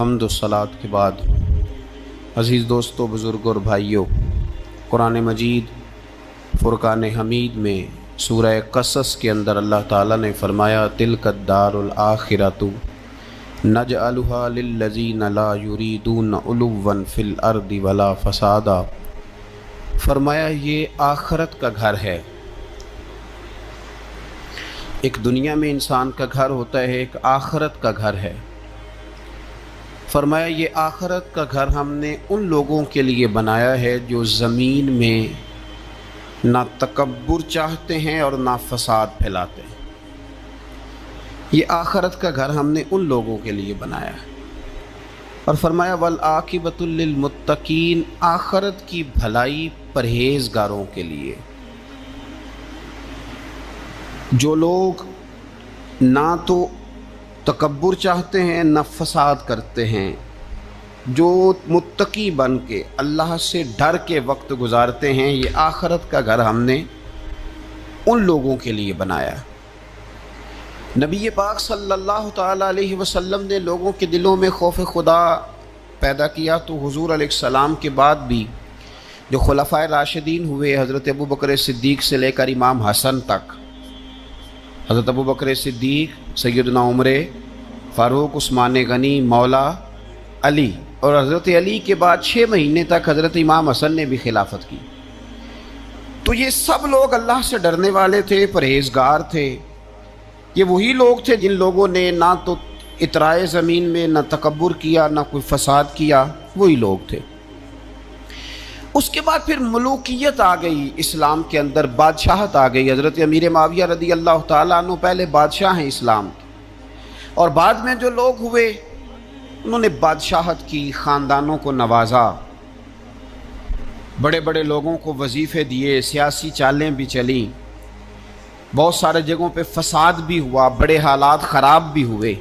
حمد و صلات کے بعد عزیز دوستوں، بزرگوں اور بھائیوں، قرآن مجید فرقان حمید میں سورہ قصص کے اندر اللہ تعالیٰ نے فرمایا تلک الدار الآخرۃ نجعلها للذین لا یریدون علوا فی الارض ولا فسادا۔ فرمایا یہ آخرت کا گھر ہے۔ ایک دنیا میں انسان کا گھر ہوتا ہے، ایک آخرت کا گھر ہے۔ فرمایا یہ آخرت کا گھر ہم نے ان لوگوں کے لیے بنایا ہے جو زمین میں نہ تکبر چاہتے ہیں اور نہ فساد پھیلاتے ہیں۔ یہ آخرت کا گھر ہم نے ان لوگوں کے لیے بنایا ہے۔ اور فرمایا والعاقبۃ للمتقین، آخرت کی بھلائی پرہیزگاروں کے لیے۔ جو لوگ نہ تو تکبر چاہتے ہیں نہ فساد کرتے ہیں، جو متقی بن کے اللہ سے ڈر کے وقت گزارتے ہیں، یہ آخرت کا گھر ہم نے ان لوگوں کے لیے بنایا ہے۔ نبی پاک صلی اللہ تعالیٰ علیہ وسلم نے لوگوں کے دلوں میں خوف خدا پیدا کیا، تو حضور علیہ السلام کے بعد بھی جو خلفائے راشدین ہوئے، حضرت ابوبکر صدیق سے لے کر امام حسن تک، حضرت ابوبکر صدیق، سیدنا عمر فاروق، عثمان غنی، مولا علی، اور حضرت علی کے بعد 6 مہینے تک حضرت امام حسن نے بھی خلافت کی۔ تو یہ سب لوگ اللہ سے ڈرنے والے تھے، پرہیزگار تھے۔ یہ وہی لوگ تھے جن لوگوں نے نہ تو اطراء زمین میں نہ تکبر کیا نہ کوئی فساد کیا، وہی لوگ تھے۔ اس کے بعد پھر ملوکیت آ گئی اسلام کے اندر، بادشاہت آ گئی۔ حضرت امیر معاویہ رضی اللہ تعالیٰ عنہ پہلے بادشاہ ہیں اسلام کے، اور بعد میں جو لوگ ہوئے انہوں نے بادشاہت کی، خاندانوں کو نوازا، بڑے بڑے لوگوں کو وظیفے دیے، سیاسی چالیں بھی چلیں، بہت سارے جگہوں پہ فساد بھی ہوا، بڑے حالات خراب بھی ہوئے۔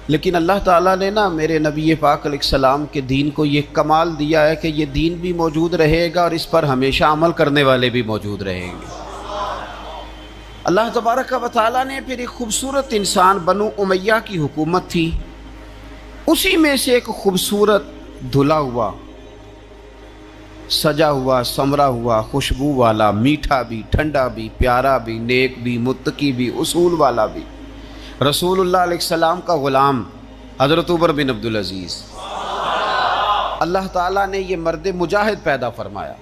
لیکن اللہ تعالیٰ نے میرے نبی پاک علیہ السلام کے دین کو یہ کمال دیا ہے کہ یہ دین بھی موجود رہے گا اور اس پر ہمیشہ عمل کرنے والے بھی موجود رہیں گے۔ اللہ تبارک و تعالیٰ نے پھر ایک خوبصورت انسان، بنو امیہ کی حکومت تھی، اسی میں سے ایک خوبصورت دھلا ہوا، سجا ہوا، سمرا ہوا، خوشبو والا، میٹھا بھی، ٹھنڈا بھی، پیارا بھی، نیک بھی، متقی بھی، اصول والا بھی، رسول اللہ علیہ السلام کا غلام حضرت عمر بن عبدالعزیز۔ اللہ تعالیٰ نے یہ مرد مجاہد پیدا فرمایا۔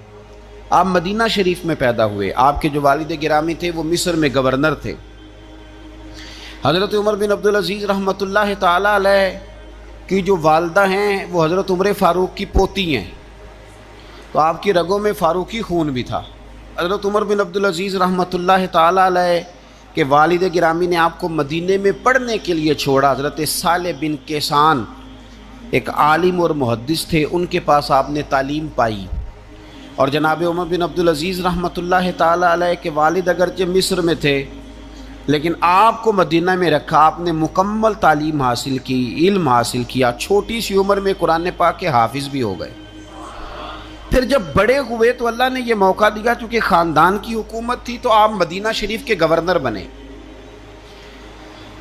آپ مدینہ شریف میں پیدا ہوئے۔ آپ کے جو والد گرامی تھے وہ مصر میں گورنر تھے۔ حضرت عمر بن عبدالعزیز رحمۃ اللہ تعالیٰ علیہ کی جو والدہ ہیں وہ حضرت عمر فاروق کی پوتی ہیں، تو آپ کی رگوں میں فاروقی خون بھی تھا۔ حضرت عمر بن عبدالعزیز رحمۃ اللہ تعالیٰ علیہ کہ والد گرامی نے آپ کو مدینے میں پڑھنے کے لیے چھوڑا۔ حضرت صالح بن کیسان ایک عالم اور محدث تھے، ان کے پاس آپ نے تعلیم پائی۔ اور جناب عمر بن عبدالعزیز رحمۃ اللہ تعالیٰ علیہ کے والد اگرچہ مصر میں تھے، لیکن آپ کو مدینہ میں رکھا، آپ نے مکمل تعلیم حاصل کی، علم حاصل کیا، چھوٹی سی عمر میں قرآن پاک کے حافظ بھی ہو گئے۔ پھر جب بڑے ہوئے تو اللہ نے یہ موقع دیا، چونکہ خاندان کی حکومت تھی تو آپ مدینہ شریف کے گورنر بنے،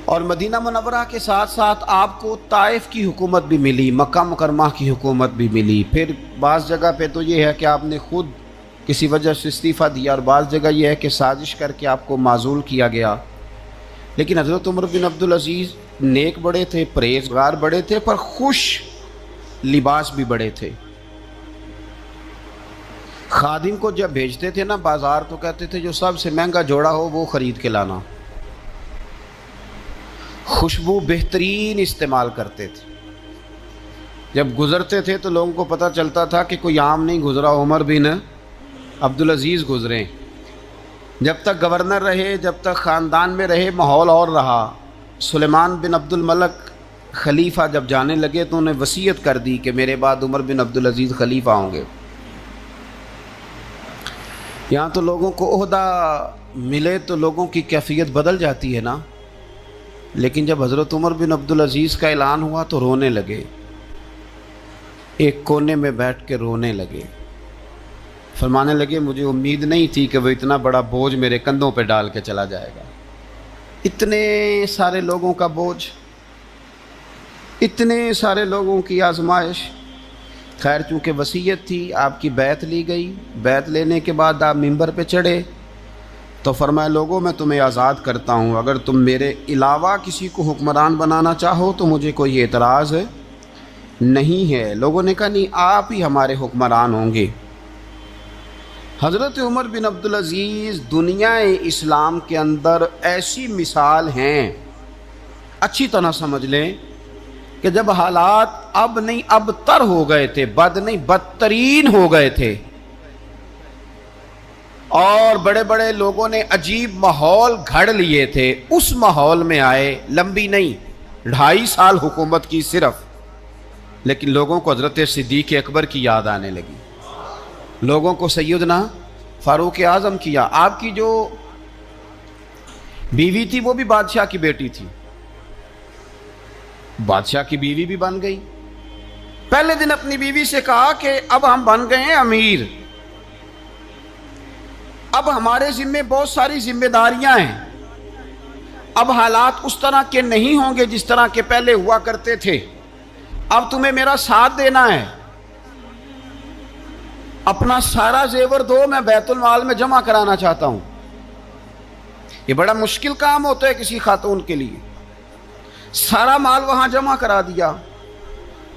اور مدینہ منورہ کے ساتھ ساتھ آپ کو طائف کی حکومت بھی ملی، مکہ مکرمہ کی حکومت بھی ملی۔ پھر بعض جگہ پہ تو یہ ہے کہ آپ نے خود کسی وجہ سے استعفیٰ دیا، اور بعض جگہ یہ ہے کہ سازش کر کے آپ کو معزول کیا گیا۔ لیکن حضرت عمر بن عبدالعزیز نیک بڑے تھے، پرہیزگار بڑے تھے، پر خوش لباس بھی بڑے تھے۔ خادم کو جب بھیجتے تھے بازار تو کہتے تھے جو سب سے مہنگا جوڑا ہو وہ خرید کے لانا۔ خوشبو بہترین استعمال کرتے تھے۔ جب گزرتے تھے تو لوگوں کو پتہ چلتا تھا کہ کوئی عام نہیں گزرا، عمر بن عبدالعزیز گزرے۔ جب تک گورنر رہے، جب تک خاندان میں رہے، ماحول اور رہا۔ سلیمان بن عبد الملک خلیفہ جب جانے لگے تو انہیں وصیت کر دی کہ میرے بعد عمر بن عبدالعزیز خلیفہ ہوں گے۔ یہاں تو لوگوں کو عہدہ ملے تو لوگوں کی کیفیت بدل جاتی ہے نا، لیکن جب حضرت عمر بن عبدالعزیز کا اعلان ہوا تو رونے لگے، ایک کونے میں بیٹھ کے رونے لگے، فرمانے لگے مجھے امید نہیں تھی کہ وہ اتنا بڑا بوجھ میرے کندھوں پہ ڈال کے چلا جائے گا۔ اتنے سارے لوگوں کا بوجھ، اتنے سارے لوگوں کی آزمائش. خیر چونکہ وصیت تھی، آپ کی بیعت لی گئی. بیعت لینے کے بعد آپ ممبر پہ چڑھے تو فرمایا لوگوں میں تمہیں آزاد کرتا ہوں، اگر تم میرے علاوہ کسی کو حکمران بنانا چاہو تو مجھے کوئی اعتراض نہیں ہے. لوگوں نے کہا نہیں، آپ ہی ہمارے حکمران ہوں گے. حضرت عمر بن عبدالعزیز دنیا اسلام کے اندر ایسی مثال ہیں، اچھی طرح سمجھ لیں کہ جب حالات اب نہیں اب تر ہو گئے تھے، بد نہیں بدترین ہو گئے تھے، اور بڑے بڑے لوگوں نے عجیب ماحول گھڑ لیے تھے، اس ماحول میں آئے. لمبی نہیں، 2.5 سال حکومت کی صرف، لیکن لوگوں کو حضرت صدیق اکبر کی یاد آنے لگی، لوگوں کو سیدنا فاروق اعظم کیا. آپ کی جو بیوی تھی وہ بھی بادشاہ کی بیٹی تھی، بادشاہ کی بیوی بھی بن گئی. پہلے دن اپنی بیوی سے کہا کہ اب ہم بن گئے ہیں امیر، اب ہمارے ذمے بہت ساری ذمہ داریاں ہیں، اب حالات اس طرح کے نہیں ہوں گے جس طرح کے پہلے ہوا کرتے تھے، اب تمہیں میرا ساتھ دینا ہے. اپنا سارا زیور دو، میں بیت المال میں جمع کرانا چاہتا ہوں. یہ بڑا مشکل کام ہوتا ہے کسی خاتون کے لیے. سارا مال وہاں جمع کرا دیا.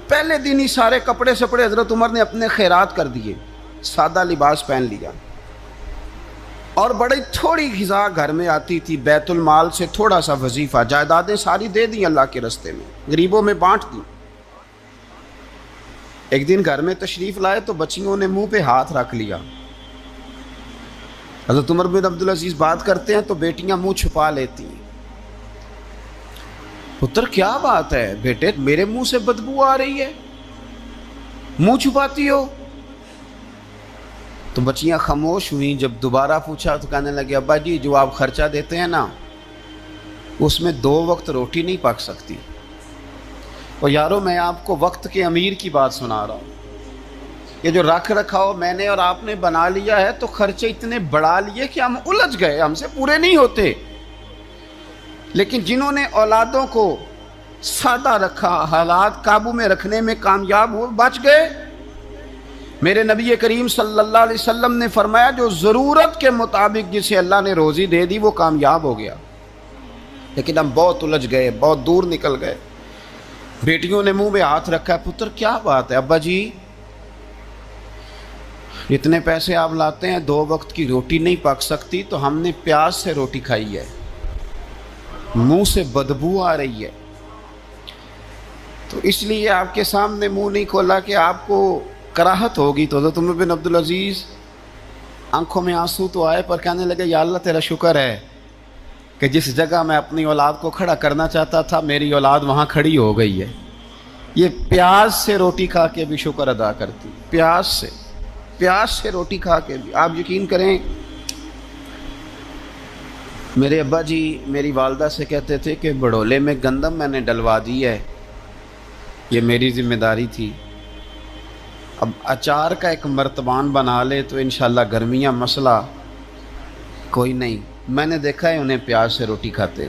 پہلے دن ہی سارے کپڑے سپڑے حضرت عمر نے اپنے خیرات کر دیے، سادہ لباس پہن لیا، اور بڑی تھوڑی غذا گھر میں آتی تھی، بیت المال سے تھوڑا سا وظیفہ، جائیدادیں ساری دے دی اللہ کے راستے میں، غریبوں میں بانٹ دی. ایک دن گھر میں تشریف لائے تو بچیوں نے منہ پہ ہاتھ رکھ لیا. حضرت عمر بن عبدالعزیز بات کرتے ہیں تو بیٹیاں منہ چھپا لیتی ہیں. پتر کیا بات ہے بیٹے، میرے منہ سے بدبو آ رہی ہے، منہ چھپاتی ہو؟ تو بچیاں خاموش ہوئیں. جب دوبارہ پوچھا تو کہنے لگے ابا جی جو آپ خرچہ دیتے ہیں نا اس میں 2 وقت روٹی نہیں پک سکتی. اور یارو میں آپ کو وقت کے امیر کی بات سنا رہا ہوں. یہ جو رکھ رکھاؤ میں نے اور آپ نے بنا لیا ہے تو خرچے اتنے بڑھا لیے کہ ہم الجھ گئے، ہم سے پورے نہیں ہوتے. لیکن جنہوں نے اولادوں کو سادہ رکھا، حالات قابو میں رکھنے میں کامیاب ہوئے، بچ گئے. میرے نبی کریم صلی اللہ علیہ وسلم نے فرمایا جو ضرورت کے مطابق جسے اللہ نے روزی دے دی وہ کامیاب ہو گیا. لیکن ہم بہت الجھ گئے، بہت دور نکل گئے. بیٹیوں نے منہ میں ہاتھ رکھا. پتر کیا بات ہے ابا جی، اتنے پیسے آپ لاتے ہیں 2 وقت کی روٹی نہیں پک سکتی، تو ہم نے پیاز سے روٹی کھائی ہے، منہ سے بدبو آ رہی ہے، تو اس لیے آپ کے سامنے منہ نہیں کھولا کہ آپ کو کراہت ہوگی. تو حضرت عمر بن عبدالعزیز آنکھوں میں آنسو تو آئے پر کہنے لگے یا اللہ تیرا شکر ہے کہ جس جگہ میں اپنی اولاد کو کھڑا کرنا چاہتا تھا میری اولاد وہاں کھڑی ہو گئی ہے. یہ پیاز سے روٹی کھا کے بھی شکر ادا کرتی، پیاز سے روٹی کھا کے بھی. آپ یقین کریں میرے ابا جی میری والدہ سے کہتے تھے کہ بڑولے میں گندم میں نے ڈلوا دی ہے، یہ میری ذمہ داری تھی. اب اچار کا ایک مرتبان بنا لے تو انشاءاللہ گرمیاں مسئلہ کوئی نہیں. میں نے دیکھا ہے انہیں پیاز سے روٹی کھاتے،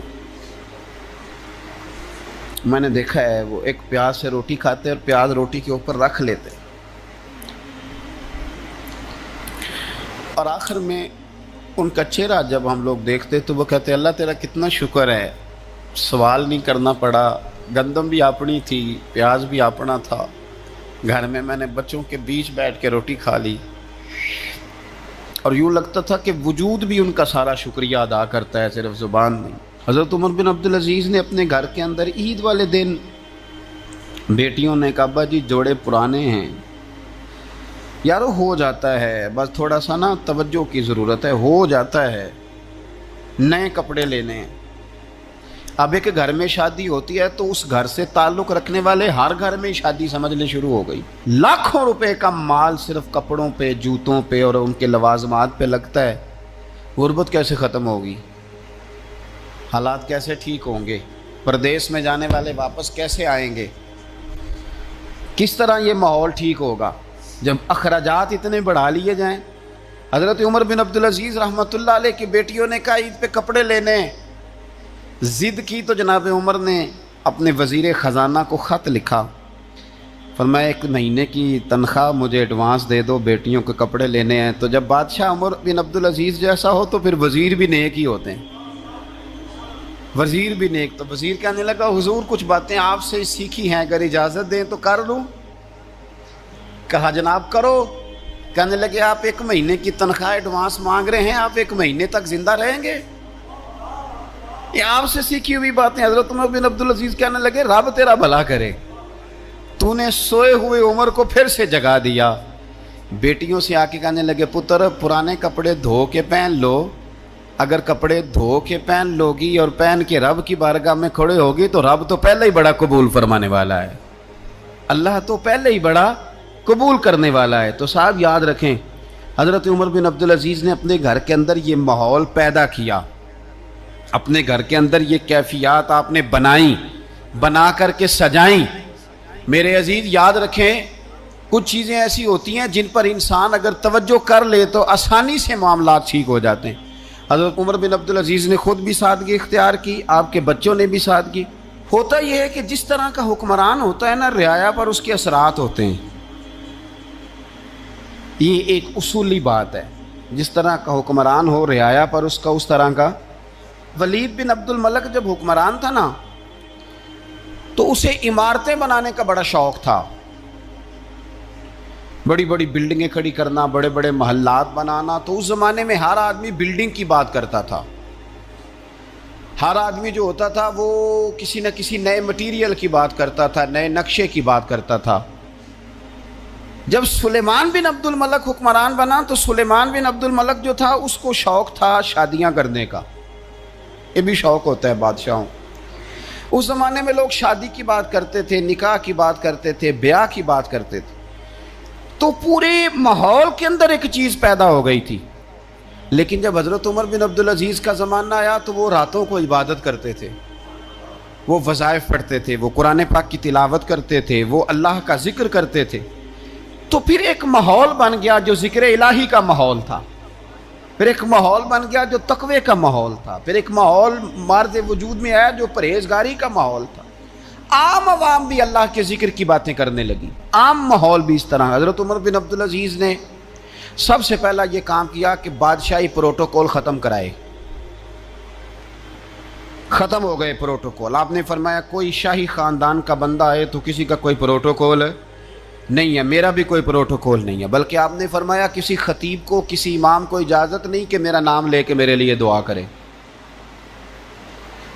میں نے دیکھا ہے وہ ایک پیاز سے روٹی کھاتے اور پیاز روٹی کے اوپر رکھ لیتے، اور آخر میں ان کا چہرہ جب ہم لوگ دیکھتے تو وہ کہتے اللہ تیرا کتنا شکر ہے، سوال نہیں کرنا پڑا، گندم بھی اپنی تھی، پیاز بھی اپنا تھا، گھر میں نے بچوں کے بیچ بیٹھ کے روٹی کھا لی. اور یوں لگتا تھا کہ وجود بھی ان کا سارا شکریہ ادا کرتا ہے، صرف زبان نہیں. حضرت عمر بن عبدالعزیز نے اپنے گھر کے اندر عید والے دن بیٹیوں نے کہا ابا جی جوڑے پرانے ہیں، یارو ہو جاتا ہے، بس تھوڑا سا نا توجہ کی ضرورت ہے، ہو جاتا ہے، نئے کپڑے لینے ہیں. اب ایک گھر میں شادی ہوتی ہے تو اس گھر سے تعلق رکھنے والے ہر گھر میں شادی سمجھنے شروع ہو گئی. لاکھوں روپے کا مال صرف کپڑوں پہ، جوتوں پہ اور ان کے لوازمات پہ لگتا ہے. غربت کیسے ختم ہوگی؟ حالات کیسے ٹھیک ہوں گے؟ پردیس میں جانے والے واپس کیسے آئیں گے؟ کس طرح یہ ماحول ٹھیک ہوگا جب اخراجات اتنے بڑھا لیے جائیں؟ حضرت عمر بن عبدالعزیز رحمۃ اللہ علیہ کی بیٹیوں نے کہا عید پہ کپڑے لینے، ضد کی تو جناب عمر نے اپنے وزیر خزانہ کو خط لکھا، فرمایا 1 مہینے کی تنخواہ مجھے ایڈوانس دے دو، بیٹیوں کے کپڑے لینے ہیں۔ تو جب بادشاہ عمر بن عبدالعزیز جیسا ہو تو پھر وزیر بھی نیک ہی ہوتے ہیں، وزیر بھی نیک۔ تو وزیر کہنے لگا حضور کچھ باتیں آپ سے سیکھی ہیں، اگر اجازت دیں تو کر لوں؟ کہا جناب کرو۔ کہنے لگے آپ 1 مہینے کی تنخواہ ایڈوانس مانگ رہے ہیں، آپ 1 مہینے تک زندہ رہیں گے؟ یہ آپ سے سیکھی ہوئی باتیں۔ حضرت عمر بن عبدالعزیز کہنے لگے رب تیرا بھلا کرے، تو نے سوئے ہوئے عمر کو پھر سے جگا دیا۔ بیٹیوں سے آ کے کہنے لگے پتر پرانے کپڑے دھو کے پہن لو، اگر کپڑے دھو کے پہن لوگی اور پہن کے رب کی بارگاہ میں کھڑے ہوگی تو رب تو پہلے ہی بڑا قبول فرمانے والا ہے، اللہ تو پہلے ہی بڑا قبول کرنے والا ہے۔ تو صاحب یاد رکھیں، حضرت عمر بن عبدالعزیز نے اپنے گھر کے اندر یہ ماحول پیدا کیا، اپنے گھر کے اندر یہ کیفیات آپ نے بنائیں، بنا کر کے سجائیں۔ میرے عزیز یاد رکھیں، کچھ چیزیں ایسی ہوتی ہیں جن پر انسان اگر توجہ کر لے تو آسانی سے معاملات ٹھیک ہو جاتے ہیں۔ حضرت عمر بن عبدالعزیز نے خود بھی سادگی اختیار کی، آپ کے بچوں نے بھی سادگی۔ ہوتا یہ ہے کہ جس طرح کا حکمران ہوتا ہے نا، رعایا پر اس کے اثرات ہوتے ہیں، یہ ایک اصولی بات ہے۔ جس طرح کا حکمران ہو رعایا پر اس کا اس طرح کا۔ ولید بن عبد الملک جب حکمران تھا نا تو اسے عمارتیں بنانے کا بڑا شوق تھا، بڑی بڑی بلڈنگیں کھڑی کرنا، بڑے بڑے محلات بنانا۔ تو اس زمانے میں ہر آدمی بلڈنگ کی بات کرتا تھا، ہر آدمی جو ہوتا تھا وہ کسی نہ کسی نئے مٹیریل کی بات کرتا تھا، نئے نقشے کی بات کرتا تھا۔ جب سلیمان بن عبد الملک حکمران بنا تو سلیمان بن عبد الملک جو تھا اس کو شوق تھا شادیاں کرنے کا، یہ بھی شوق ہوتا ہے بادشاہوں۔ اس زمانے میں لوگ شادی کی بات کرتے تھے، نکاح کی بات کرتے تھے، بیاہ کی بات کرتے تھے۔ تو پورے ماحول کے اندر ایک چیز پیدا ہو گئی تھی۔ لیکن جب حضرت عمر بن عبدالعزیز کا زمانہ آیا تو وہ راتوں کو عبادت کرتے تھے، وہ وظائف پڑھتے تھے، وہ قرآن پاک کی تلاوت کرتے تھے، وہ اللہ کا ذکر کرتے تھے۔ تو پھر ایک ماحول بن گیا جو ذکر الہی کا ماحول تھا، پھر ایک ماحول بن گیا جو تقوی کا ماحول تھا، پھر ایک ماحول مارد وجود میں آیا جو پرہیزگاری کا ماحول تھا۔ عام عوام بھی اللہ کے ذکر کی باتیں کرنے لگی، عام ماحول بھی اس طرح۔ حضرت عمر بن عبدالعزیز نے سب سے پہلا یہ کام کیا کہ بادشاہی پروٹوکول ختم کرائے۔ ختم ہو گئے پروٹوکول۔ آپ نے فرمایا کوئی شاہی خاندان کا بندہ آئے تو کسی کا کوئی پروٹوکول نہیں ہے، میرا بھی کوئی پروٹوکول نہیں ہے، بلکہ آپ نے فرمایا کسی خطیب کو، کسی امام کو اجازت نہیں کہ میرا نام لے کے میرے لیے دعا کرے۔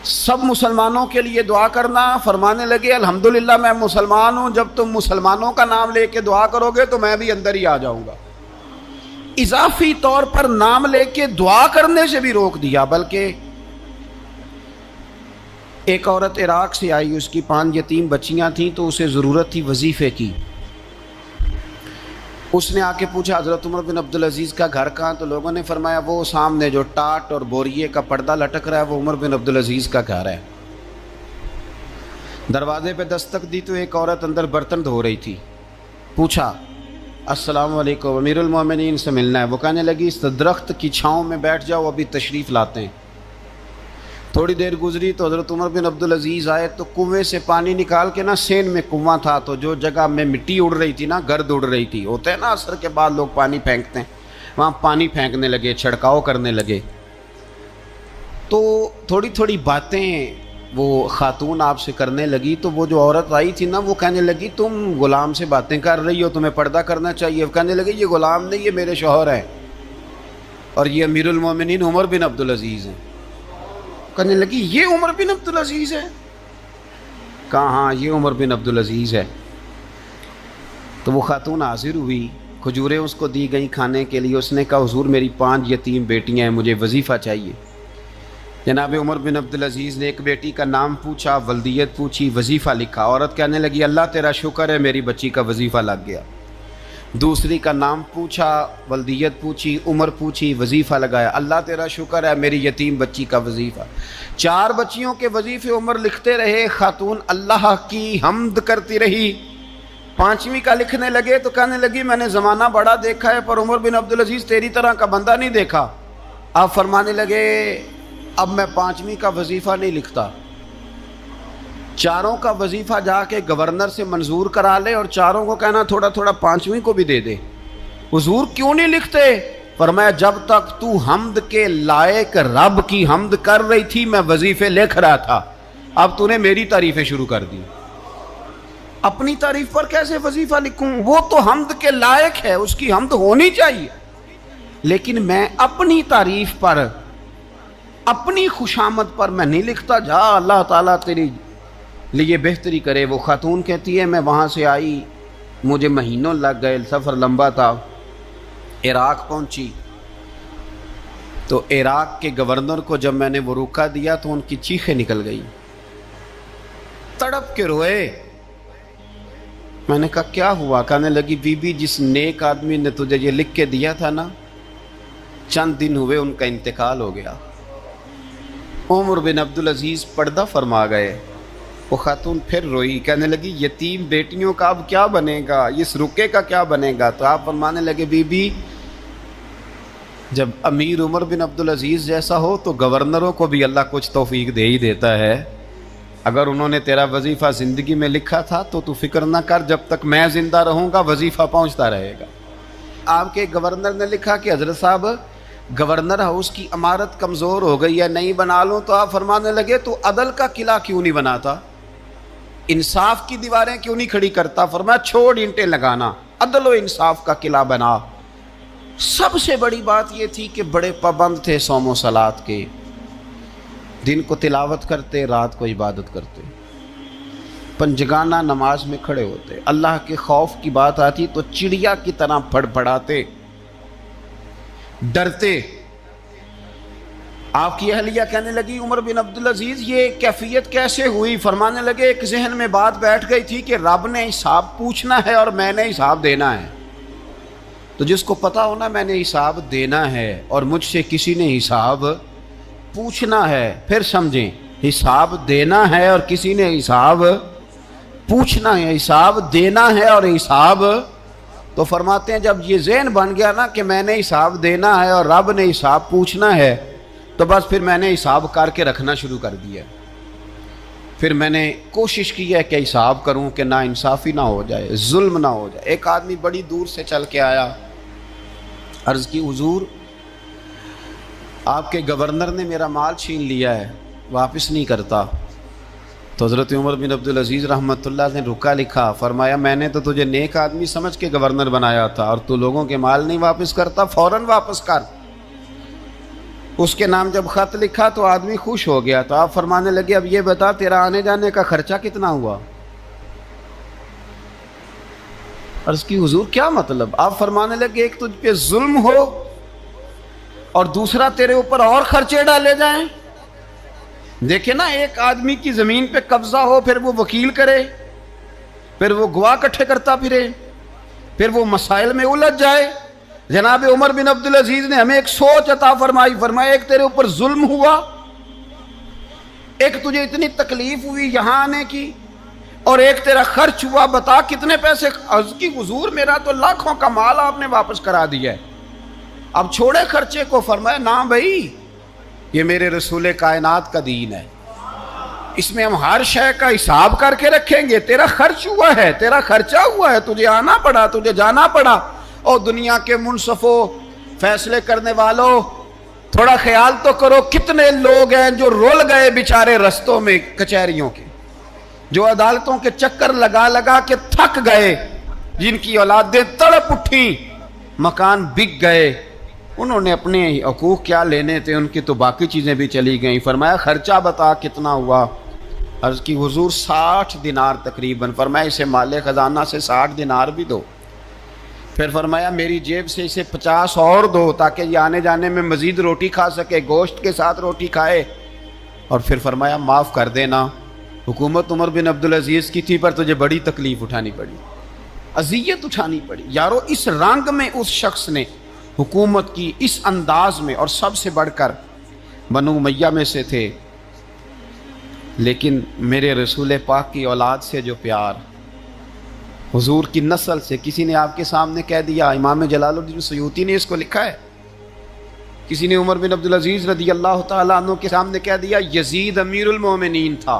سب مسلمانوں کے لیے دعا کرنا، فرمانے لگے الحمدللہ میں مسلمان ہوں، جب تم مسلمانوں کا نام لے کے دعا کرو گے تو میں بھی اندر ہی آ جاؤں گا۔ اضافی طور پر نام لے کے دعا کرنے سے بھی روک دیا۔ بلکہ ایک عورت عراق سے آئی، اس کی 5 یتیم بچیاں تھیں تو اسے ضرورت تھی وظیفے کی۔ اس نے آ کے پوچھا حضرت عمر بن عبدالعزیز کا گھر کہاں؟ تو لوگوں نے فرمایا وہ سامنے جو ٹاٹ اور بوریے کا پردہ لٹک رہا ہے وہ عمر بن عبدالعزیز کا گھر ہے۔ دروازے پہ دستک دی تو ایک عورت اندر برتن دھو رہی تھی۔ پوچھا السلام علیکم، امیر المومنین سے ملنا ہے۔ وہ کہنے لگی اس درخت کی چھاؤں میں بیٹھ جاؤ، ابھی تشریف لاتے ہیں۔ تھوڑی دیر گزری تو حضرت عمر بن عبدالعزیز آئے تو کنویں سے پانی نکال کے نا، سین میں کنواں تھا تو جو جگہ میں مٹی اڑ رہی تھی نا، گرد اڑ رہی تھی، ہوتا ہے نا عصر کے بعد لوگ پانی پھینکتے ہیں، وہاں پانی پھینکنے لگے، چھڑکاؤ کرنے لگے۔ تو تھوڑی تھوڑی باتیں وہ خاتون آپ سے کرنے لگی تو وہ جو عورت آئی تھی نا وہ کہنے لگی تم غلام سے باتیں کر رہی ہو، تمہیں پردہ کرنا چاہیے۔ وہ کہنے لگے یہ غلام نہیں، یہ میرے شوہر ہیں اور یہ امیر المومنین عمر بن عبدالعزیز ہیں۔ کہنے لگی یہ عمر بن عبدالعزیز ہے؟ کہا ہاں یہ عمر بن عبدالعزیز ہے۔ تو وہ خاتون حاضر ہوئی، کھجوریں اس کو دی گئیں کھانے کے لیے۔ اس نے کہا حضور میری 5 یتیم بیٹیاں ہیں، مجھے وظیفہ چاہیے۔ جناب عمر بن عبدالعزیز نے ایک بیٹی کا نام پوچھا، ولدیت پوچھی، وظیفہ لکھا۔ عورت کہنے لگی اللہ تیرا شکر ہے میری بچی کا وظیفہ لگ گیا۔ دوسری کا نام پوچھا، ولدیت پوچھی، عمر پوچھی، وظیفہ لگایا۔ اللہ تیرا شکر ہے میری یتیم بچی کا وظیفہ۔ 4 بچیوں کے وظیفے عمر لکھتے رہے، خاتون اللہ کی حمد کرتی رہی۔ 5ویں کا لکھنے لگے تو کہنے لگی میں نے زمانہ بڑا دیکھا ہے پر عمر بن عبدالعزیز تیری طرح کا بندہ نہیں دیکھا۔ آپ فرمانے لگے اب میں 5ویں کا وظیفہ نہیں لکھتا، چاروں کا وظیفہ جا کے گورنر سے منظور کرا لے اور چاروں کو کہنا تھوڑا تھوڑا پانچویں کو بھی دے دے۔ حضور کیوں نہیں لکھتے؟ فرمایا جب تک تو حمد کے لائق رب کی حمد کر رہی تھی میں وظیفے لکھ رہا تھا، اب تو نے میری تعریفیں شروع کر دی۔ اپنی تعریف پر کیسے وظیفہ لکھوں؟ وہ تو حمد کے لائق ہے، اس کی حمد ہونی چاہیے، لیکن میں اپنی تعریف پر، اپنی خوشامد پر میں نہیں لکھتا۔ جا اللہ تعالیٰ تیری لیے بہتری کرے۔ وہ خاتون کہتی ہے میں وہاں سے آئی، مجھے مہینوں لگ گئے، سفر لمبا تھا، عراق پہنچی تو عراق کے گورنر کو جب میں نے وہ روکا دیا تو ان کی چیخیں نکل گئی، تڑپ کے روئے۔ میں نے کہا کیا ہوا؟ کہنے لگی بی بی جس نیک آدمی نے تجھے یہ لکھ کے دیا تھا نا، چند دن ہوئے ان کا انتقال ہو گیا۔ عمر بن عبدالعزیز پردہ فرما گئے۔ وہ خاتون پھر روئی، کہنے لگی یتیم بیٹیوں کا اب کیا بنے گا، اس رکے کا کیا بنے گا؟ تو آپ فرمانے لگے بی بی جب امیر عمر بن عبدالعزیز جیسا ہو تو گورنروں کو بھی اللہ کچھ توفیق دے ہی دیتا ہے۔ اگر انہوں نے تیرا وظیفہ زندگی میں لکھا تھا تو فکر نہ کر، جب تک میں زندہ رہوں گا وظیفہ پہنچتا رہے گا۔ آپ کے گورنر نے لکھا کہ حضرت صاحب گورنر ہاؤس کی عمارت کمزور ہو گئی ہے، نہیں بنا لوں، تو آپ فرمانے لگے تو عدل کا قلعہ کیوں نہیں بناتا، انصاف کی دیواریں کیوں نہیں کھڑی کرتا؟ فرمایا چھوڑ اینٹیں لگانا، عدل و انصاف کا قلعہ بنا۔ سب سے بڑی بات یہ تھی کہ بڑے پابند تھے صوم و صلات کے، دن کو تلاوت کرتے، رات کو عبادت کرتے، پنجگانہ نماز میں کھڑے ہوتے، اللہ کے خوف کی بات آتی تو چڑیا کی طرح پھڑ پھڑاتے، ڈرتے۔ آپ کی اہلیہ کہنے لگی عمر بن عبدالعزیز یہ کیفیت کیسے ہوئی؟ فرمانے لگے ایک ذہن میں بات بیٹھ گئی تھی کہ رب نے حساب پوچھنا ہے اور میں نے حساب دینا ہے، تو جس کو پتا ہونا میں نے حساب دینا ہے اور مجھ سے کسی نے حساب پوچھنا ہے، پھر سمجھیں، حساب دینا ہے اور کسی نے حساب پوچھنا ہے، حساب دینا ہے اور حساب، تو فرماتے ہیں جب یہ ذہن بن گیا نا کہ میں نے حساب دینا ہے اور رب نے حساب پوچھنا ہے، تو بس پھر میں نے حساب کر کے رکھنا شروع کر دیا۔ پھر میں نے کوشش کی ہے کہ حساب کروں کہ نا انصافی نہ ہو جائے، ظلم نہ ہو جائے۔ ایک آدمی بڑی دور سے چل کے آیا، عرض کی حضور آپ کے گورنر نے میرا مال چھین لیا ہے، واپس نہیں کرتا۔ تو حضرت عمر بن عبدالعزیز رحمۃ اللہ نے رکا لکھا، فرمایا میں نے تو تجھے نیک آدمی سمجھ کے گورنر بنایا تھا اور تو لوگوں کے مال نہیں واپس کرتا، فوراً واپس کر۔ اس کے نام جب خط لکھا تو آدمی خوش ہو گیا، تو آپ فرمانے لگے اب یہ بتا تیرا آنے جانے کا خرچہ کتنا ہوا؟ عرض کی حضور کیا مطلب؟ آپ فرمانے لگے ایک تجھ پہ ظلم ہو اور دوسرا تیرے اوپر اور خرچے ڈالے جائیں۔ دیکھیں نا، ایک آدمی کی زمین پہ قبضہ ہو، پھر وہ وکیل کرے، پھر وہ گواہ اکٹھے کرتا پھرے، پھر وہ مسائل میں الجھ جائے۔ جناب عمر بن عبدالعزیز نے ہمیں ایک سوچ عطا فرمائی، فرمایا ایک تیرے اوپر ظلم ہوا، ایک تجھے اتنی تکلیف ہوئی یہاں آنے کی، اور ایک تیرا خرچ ہوا، بتا کتنے پیسے؟ عرض کی حضور میرا تو لاکھوں کا مال آپ نے واپس کرا دیا ہے، اب چھوڑے خرچے کو۔ فرمایا نا بھائی، یہ میرے رسول کائنات کا دین ہے، اس میں ہم ہر شے کا حساب کر کے رکھیں گے۔ تیرا خرچ ہوا ہے، تیرا خرچہ ہوا ہے، تجھے آنا پڑا، تجھے جانا پڑا۔ اور دنیا کے منصفوں، فیصلے کرنے والوں، تھوڑا خیال تو کرو کتنے لوگ ہیں جو رول گئے بیچارے رستوں میں کچہریوں کے، جو عدالتوں کے چکر لگا لگا کے تھک گئے، جن کی اولادیں تڑپ اٹھیں، مکان بک گئے، انہوں نے اپنے حقوق کیا لینے تھے، ان کی تو باقی چیزیں بھی چلی گئیں۔ فرمایا خرچہ بتا کتنا ہوا؟ عرض کی حضور 60 دینار تقریباً۔ فرمایا اسے مال خزانہ سے 60 دینار بھی دو۔ پھر فرمایا میری جیب سے اسے 50 اور دو تاکہ یہ آنے جانے میں مزید روٹی کھا سکے، گوشت کے ساتھ روٹی کھائے۔ اور پھر فرمایا معاف کر دینا، حکومت عمر بن عبدالعزیز کی تھی پر تجھے بڑی تکلیف اٹھانی پڑی، اذیت اٹھانی پڑی۔ یارو اس رنگ میں اس شخص نے حکومت کی، اس انداز میں، اور سب سے بڑھ کر بنو امیہ میں سے تھے، لیکن میرے رسول پاک کی اولاد سے جو پیار، حضور کی نسل سے، کسی نے آپ کے سامنے کہہ دیا، امام جلال الدین سیوطی نے اس کو لکھا ہے، کسی نے عمر بن عبدالعزیز رضی اللہ تعالیٰ عنہ کے سامنے کہہ دیا یزید امیر المومنین تھا،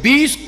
20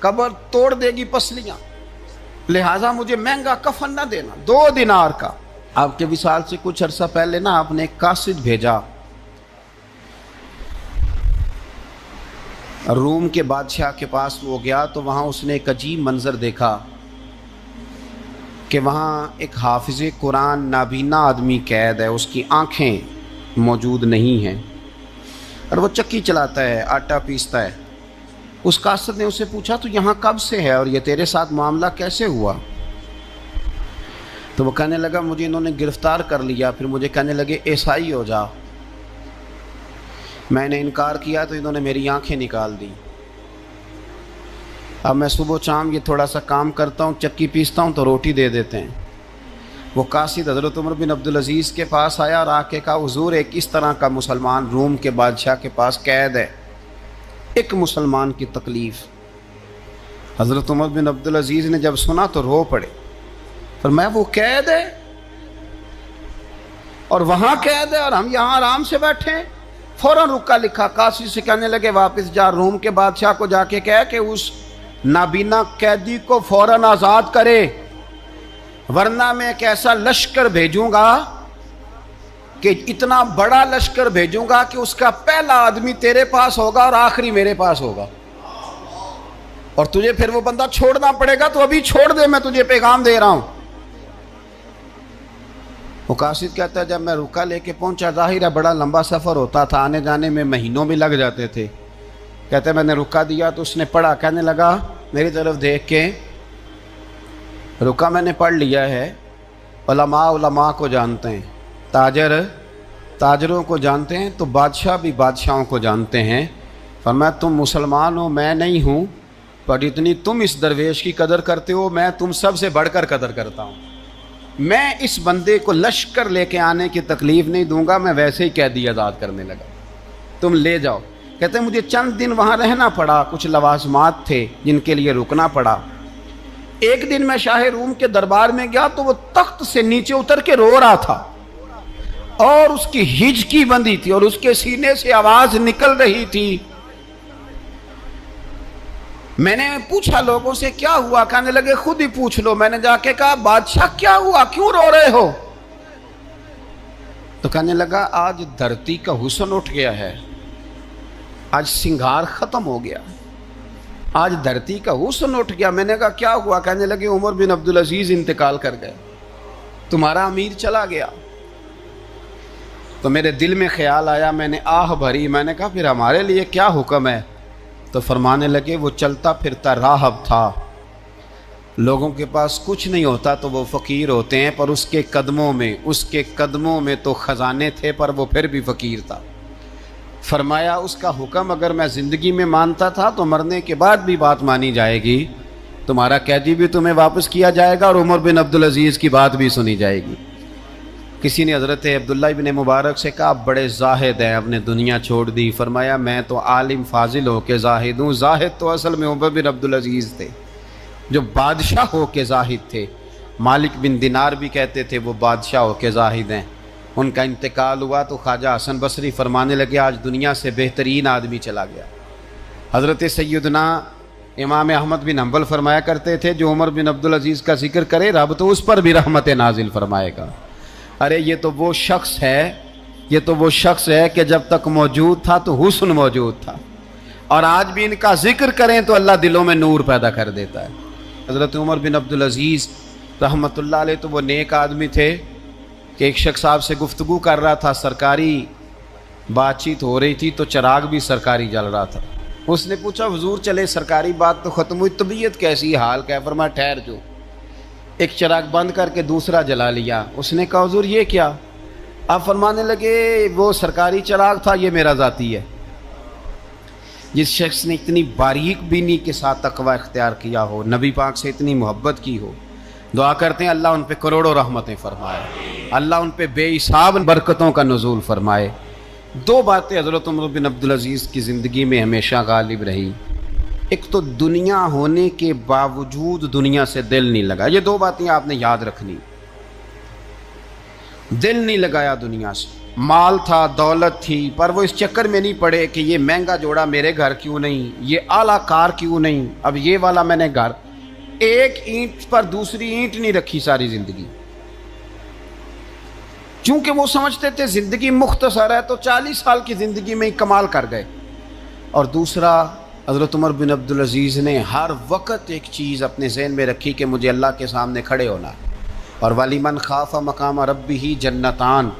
قبر توڑ دے گی پسلیاں، لہٰذا مجھے مہنگا کفن نہ دینا، 2 دینار کا۔ آپ کے وصال سے کچھ عرصہ پہلے نا آپ نے ایک قاصد بھیجا، روم کے بادشاہ کے پاس وہ گیا تو وہاں اس نے ایک عجیب منظر دیکھا کہ وہاں ایک حافظ قرآن نابینا آدمی قید ہے، اس کی آنکھیں موجود نہیں ہیں اور وہ چکی چلاتا ہے، آٹا پیستا ہے۔ اس قاصد نے اسے پوچھا تو یہاں کب سے ہے اور یہ تیرے ساتھ معاملہ کیسے ہوا؟ تو وہ کہنے لگا مجھے انہوں نے گرفتار کر لیا، پھر مجھے کہنے لگے عیسائی ہو جا، میں نے انکار کیا تو انہوں نے میری آنکھیں نکال دی۔ اب میں صبح شام یہ تھوڑا سا کام کرتا ہوں، چکی پیستا ہوں تو روٹی دے دیتے ہیں۔ وہ قاصد حضرت عمر بن عبدالعزیز کے پاس آیا اور آ کے کہا حضور ایک اس طرح کا مسلمان روم کے بادشاہ کے پاس قید ہے، ایک مسلمان کی تکلیف۔ حضرت عمر بن عبدالعزیز نے جب سنا تو رو پڑے، فرمایا وہ قید ہے اور وہاں قید ہے اور ہم یہاں آرام سے بیٹھے ہیں۔ فوراً رکا لکھا قاصد سے کہنے لگے واپس جا، روم کے بادشاہ کو جا کے کہہ کہ اس نابینا قیدی کو فوراً آزاد کرے، ورنہ میں ایک ایسا لشکر بھیجوں گا کہ اتنا بڑا لشکر بھیجوں گا کہ اس کا پہلا آدمی تیرے پاس ہوگا اور آخری میرے پاس ہوگا، اور تجھے پھر وہ بندہ چھوڑنا پڑے گا، تو ابھی چھوڑ دے، میں تجھے پیغام دے رہا ہوں۔ وہ قاصد کہتا ہے جب میں رکا لے کے پہنچا، ظاہر ہے بڑا لمبا سفر ہوتا تھا، آنے جانے میں مہینوں بھی لگ جاتے تھے۔ کہتے ہیں میں نے رکا دیا تو اس نے پڑھا، کہنے لگا میری طرف دیکھ کے رکا میں نے پڑھ لیا ہے، علماء علماء کو جانتے ہیں، تاجر تاجروں کو جانتے ہیں، تو بادشاہ بھی بادشاہوں کو جانتے ہیں۔ فرمایا تم مسلمان ہو، میں نہیں ہوں، پر اتنی تم اس درویش کی قدر کرتے ہو، میں تم سب سے بڑھ کر قدر کرتا ہوں۔ میں اس بندے کو لشکر لے کے آنے کی تکلیف نہیں دوں گا، میں ویسے ہی قیدی آزاد کرنے لگا، تم لے جاؤ۔ کہتے ہیں مجھے چند دن وہاں رہنا پڑا، کچھ لوازمات تھے جن کے لیے رکنا پڑا۔ ایک دن میں شاہ روم کے دربار میں گیا تو وہ تخت سے نیچے اتر کے رو رہا تھا اور اس کی ہجکی بندھی تھی اور اس کے سینے سے آواز نکل رہی تھی۔ میں نے پوچھا لوگوں سے کیا ہوا، کہنے لگے خود ہی پوچھ لو۔ میں نے جا کے کہا بادشاہ کیا ہوا، کیوں رو رہے ہو؟ تو کہنے لگا آج دھرتی کا حسن اٹھ گیا ہے، آج سنگار ختم ہو گیا، آج دھرتی کا حسن اٹھ گیا۔ میں نے کہا کیا ہوا؟ کہنے لگے عمر بن عبدالعزیز انتقال کر گئے، تمہارا امیر چلا گیا۔ تو میرے دل میں خیال آیا، میں نے آہ بھری، میں نے کہا پھر ہمارے لیے کیا حکم ہے؟ تو فرمانے لگے وہ چلتا پھرتا راہب تھا، لوگوں کے پاس کچھ نہیں ہوتا تو وہ فقیر ہوتے ہیں، پر اس کے قدموں میں تو خزانے تھے، پر وہ پھر بھی فقیر تھا۔ فرمایا اس کا حکم اگر میں زندگی میں مانتا تھا تو مرنے کے بعد بھی بات مانی جائے گی، تمہارا قیدی بھی تمہیں واپس کیا جائے گا اور عمر بن عبدالعزیز کی بات بھی سنی جائے گی۔ کسی نے حضرت عبداللہ ابن مبارک سے کہا آپ بڑے زاہد ہیں، آپ نے دنیا چھوڑ دی۔ فرمایا میں تو عالم فاضل ہو کے زاہد ہوں، زاہد تو اصل میں عمر بن عبدالعزیز تھے جو بادشاہ ہو کے زاہد تھے۔ مالک بن دینار بھی کہتے تھے وہ بادشاہ ہو کے زاہد ہیں۔ ان کا انتقال ہوا تو خواجہ حسن بصری فرمانے لگے آج دنیا سے بہترین آدمی چلا گیا۔ حضرت سیدنا امام احمد بن حنبل فرمایا کرتے تھے جو عمر بن عبدالعزیز کا ذکر کرے رب تو اس پر بھی رحمت نازل فرمائے گا۔ ارے یہ تو وہ شخص ہے کہ جب تک موجود تھا تو حسن موجود تھا، اور آج بھی ان کا ذکر کریں تو اللہ دلوں میں نور پیدا کر دیتا ہے۔ حضرت عمر بن عبدالعزیز رحمۃ اللہ علیہ تو وہ نیک آدمی تھے کہ ایک شخص آپ سے گفتگو کر رہا تھا، سرکاری بات چیت ہو رہی تھی تو چراغ بھی سرکاری جل رہا تھا۔ اس نے پوچھا حضور چلے سرکاری بات تو ختم ہوئی، طبیعت کیسی، حال کیا؟ فرمایا ٹھہر جو، ایک چراغ بند کر کے دوسرا جلا لیا۔ اس نے کہا حضور یہ کیا؟ آپ فرمانے لگے وہ سرکاری چراغ تھا، یہ میرا ذاتی ہے۔ جس شخص نے اتنی باریک بینی کے ساتھ تقوی اختیار کیا ہو، نبی پاک سے اتنی محبت کی ہو، دعا کرتے ہیں اللہ ان پہ کروڑوں رحمتیں فرمائے، اللہ ان پہ بے حساب برکتوں کا نزول فرمائے۔ دو باتیں حضرت عمر بن عبدالعزیز کی زندگی میں ہمیشہ غالب رہی، ایک تو دنیا ہونے کے باوجود دنیا سے دل نہیں لگا، یہ دو باتیں آپ نے یاد رکھنی، دل نہیں لگایا دنیا سے۔ مال تھا، دولت تھی، پر وہ اس چکر میں نہیں پڑے کہ یہ مہنگا جوڑا میرے گھر کیوں نہیں، یہ اعلیٰ کار کیوں نہیں، اب یہ والا میں نے گھر، ایک اینٹ پر دوسری اینٹ نہیں رکھی ساری زندگی، چونکہ وہ سمجھتے تھے زندگی مختصر ہے تو 40 سال کی زندگی میں ہی کمال کر گئے۔ اور دوسرا، حضرت عمر بن عبدالعزیز نے ہر وقت ایک چیز اپنے ذہن میں رکھی کہ مجھے اللہ کے سامنے کھڑے ہونا ہے، اور وَلِمَنْ خَافَ مَقَامَ رَبِّهِ جَنَّتَانِ،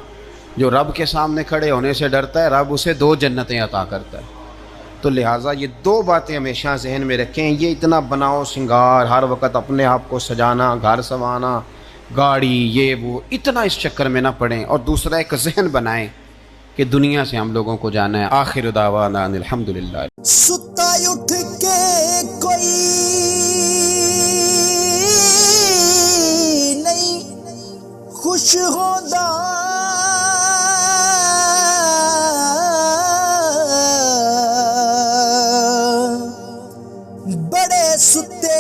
جو رب کے سامنے کھڑے ہونے سے ڈرتا ہے رب اسے 2 جنتیں عطا کرتا ہے۔ تو لہٰذا یہ 2 باتیں ہمیشہ ذہن میں رکھیں، یہ اتنا بناؤ سنگار، ہر وقت اپنے آپ کو سجانا، گھر سنوانا، گاڑی، یہ وہ، اتنا اس چکر میں نہ پڑیں، اور دوسرا ایک ذہن بنائیں کہ دنیا سے ہم لوگوں کو جانا ہے۔ آخر دعوانا ان الحمدللہ۔ ستا اٹھ کے کوئی نہیں خوش ہوندا، بڑے ستے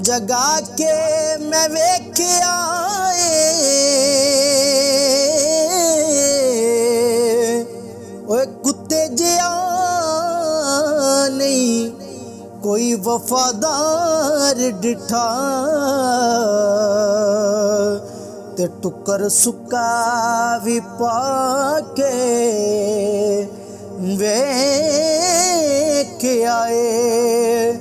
جگا کے میں ویکھیا اوے کتے جیا نہیں کوئی وفادار ڈٹھا، تے ٹکر سکا بھی پا کے ویکھ آئے۔